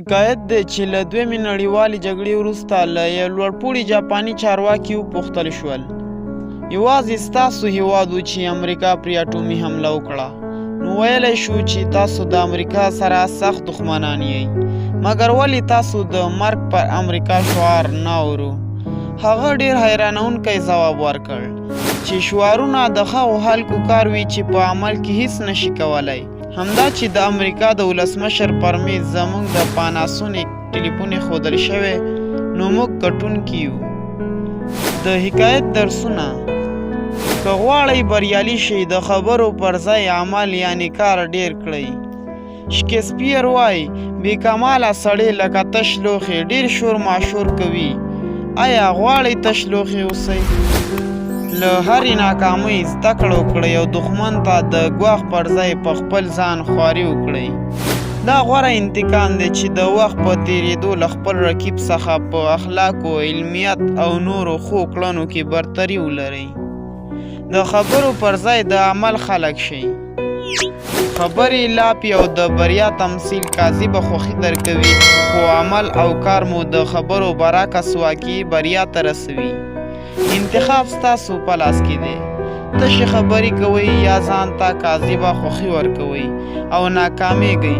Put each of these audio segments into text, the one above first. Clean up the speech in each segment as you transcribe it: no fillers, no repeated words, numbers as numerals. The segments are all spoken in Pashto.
حکایت دی چې له دویمې نړیوالې جګړې وروسته له یو لوړپوړي جاپاني چارواکي وپوښتل شول یوازې ستاسو هیواد و چې امریکا پرې اټومي حمله وکړه نو ویلی شو چې تاسو د امریکا سره سخت دښمنان یئ مګر ولې تاسو د مرګ پر امریکا شعار نه اورو هغه ډېر حیرانونکی ځواب ورکړ چې شعارونه د هغو خلکو کار وي چې په عمل کې هیڅ نشي کولی همدا چې د امریکا د ولسمشر پر میز زموږ د پاناسونیک ټلیفون ایښودل شوی نو موږ ګټونکي یو د حکایت درسونه که غواړئ بریالي شئ د خبرو پر ځای عمل یعنې کار ډېر کړئ شکسپیر وایي بې کماله سړی لکه تش لوښی ډېر شور ماشور کوي آیا غواړئ تش لوښی اوسئ له هرې ناکامۍ زده کړه وکړئ او دښمن ته د ګواښ پر ځای په خپل ځان خواري وکړئ دا غوره انتقام دی چې د وخت په تېرېدو له خپل رقیب څخه په اخلاقو علمیت او نورو ښو کړنو کې برتري ولرئ د خبرو پر ځای د عمل خلک شئ خبرې لاپې او د بریا تمثیل کاذبه خوښي درکوي خو عمل او کار مو د خبرو برعکس واقعي بریا ته رسوي انتخاب ستاسو په لاس کې دی تشې خبرې کوئ یا ځان ته کاذبه خوښي ورکوئ او ناکامیږئ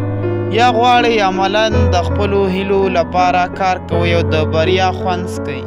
یا غواړئ عملاً د خپلو هیلو لپاره کار کوئ او د بریا خوند څکئ